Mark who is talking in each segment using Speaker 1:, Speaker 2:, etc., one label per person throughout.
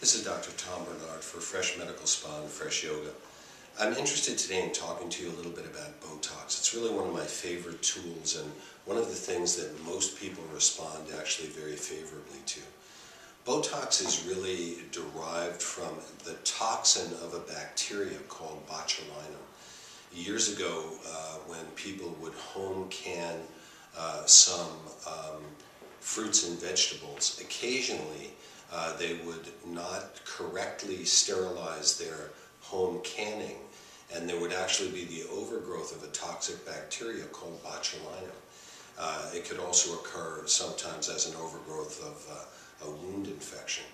Speaker 1: This is Dr. Tom Bernard for Fresh Medical Spa and Fresh Yoga. I'm interested today in talking to you a little bit about Botox. It's really one of my favorite tools and one of the things that most people respond actually very favorably to. Botox is really derived from the toxin of a bacteria called botulinum. Years ago, when people would home can some fruits and vegetables, occasionally they would not correctly sterilize their home canning, and there would actually be the overgrowth of a toxic bacteria called botulinum. It could also occur sometimes as an overgrowth of a wound infection.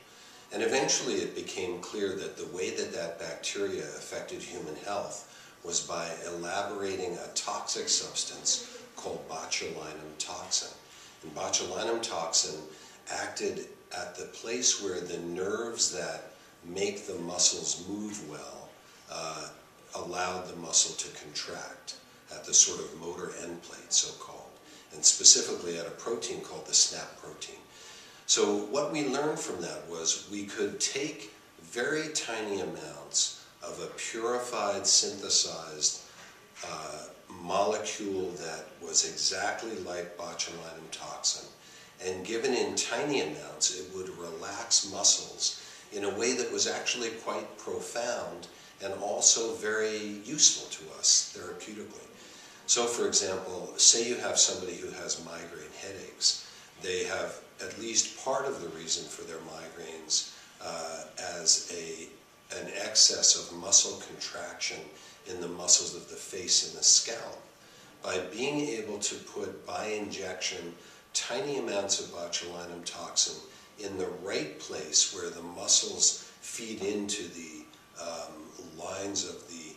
Speaker 1: And eventually it became clear that the way that that bacteria affected human health was by elaborating a toxic substance called botulinum toxin. And botulinum toxin acted at the place where the nerves that make the muscles move well allowed the muscle to contract at the sort of motor end plate, so-called, and specifically at a protein called the SNAP protein. So what we learned from that was we could take very tiny amounts of a purified, synthesized molecule that was exactly like botulinum toxin, and given in tiny amounts, it would relax muscles in a way that was actually quite profound and also very useful to us therapeutically. So for example, say you have somebody who has migraine headaches. They have at least part of the reason for their migraines as an excess of muscle contraction in the muscles of the face and the scalp. By being able to put, by injection, tiny amounts of botulinum toxin in the right place where the muscles feed into the lines of the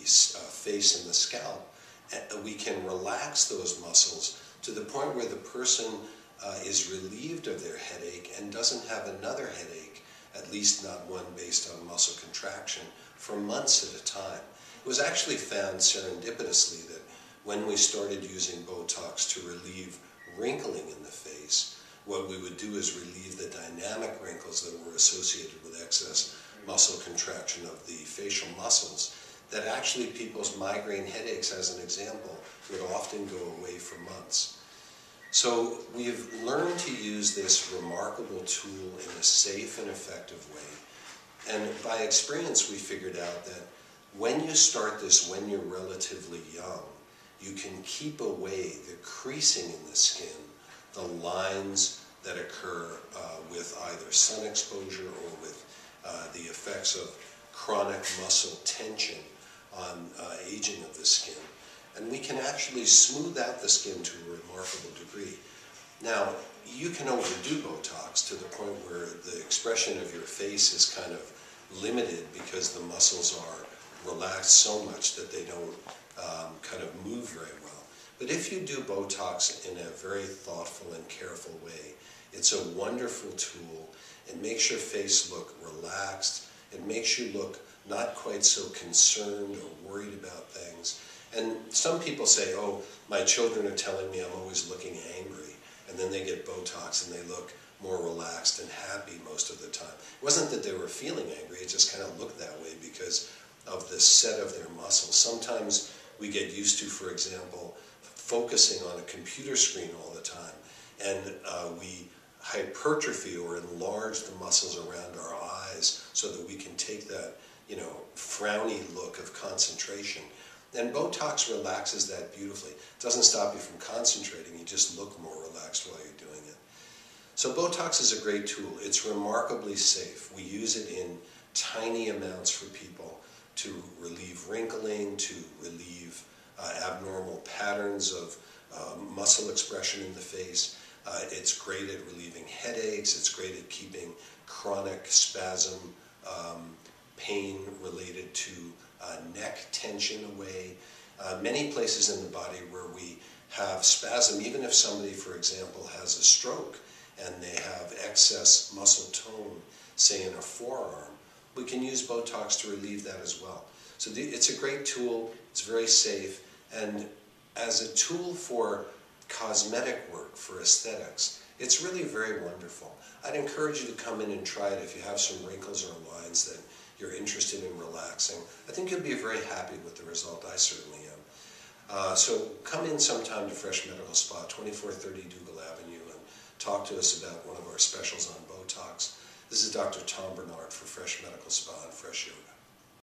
Speaker 1: face and the scalp, we can relax those muscles to the point where the person is relieved of their headache and doesn't have another headache, at least not one based on muscle contraction, for months at a time. It was actually found serendipitously that when we started using Botox to relieve wrinkling in the face, what we would do is relieve the dynamic wrinkles that were associated with excess muscle contraction of the facial muscles, that actually people's migraine headaches, as an example, would often go away for months. So we've learned to use this remarkable tool in a safe and effective way. And by experience, we figured out that when you start this when you're relatively young, you can keep away the creasing in the skin, the lines that occur with either sun exposure or with the effects of chronic muscle tension on aging of the skin. And we can actually smooth out the skin to a remarkable degree. Now, you can overdo Botox to the point where the expression of your face is kind of limited because the muscles are relaxed so much that they don't kind of move very well. But if you do Botox in a very thoughtful and careful way, it's a wonderful tool. It makes your face look relaxed. It makes you look not quite so concerned or worried about things. And some people say, oh, my children are telling me I'm always looking angry. And then they get Botox and they look more relaxed and happy most of the time. It wasn't that they were feeling angry, it just kind of looked that way because of the set of their muscles. Sometimes we get used to, for example, focusing on a computer screen all the time, and we hypertrophy or enlarge the muscles around our eyes so that we can take that, frowny look of concentration. And Botox relaxes that beautifully. It doesn't stop you from concentrating, you just look more relaxed while you're doing it. So Botox is a great tool. It's remarkably safe. We use it in tiny amounts for people to relieve wrinkling, to relieve abnormal patterns of muscle expression in the face. It's great at relieving headaches. It's great at keeping chronic spasm, pain related to neck tension away. Many places in the body where we have spasm, even if somebody, for example, has a stroke and they have excess muscle tone, say in a forearm, we can use Botox to relieve that as well. So it's a great tool, it's very safe, and as a tool for cosmetic work, for aesthetics, It's really very wonderful. I'd encourage you to come in and try it if you have some wrinkles or lines that you're interested in relaxing. I think you'll be very happy with the result. I certainly am. So come in sometime to Fresh Medical Spa, 2430 Dougal Avenue, and talk to us about one of our specials on Botox. This is Dr. Tom Bernard for Fresh Medical Spa and Fresh Yoga.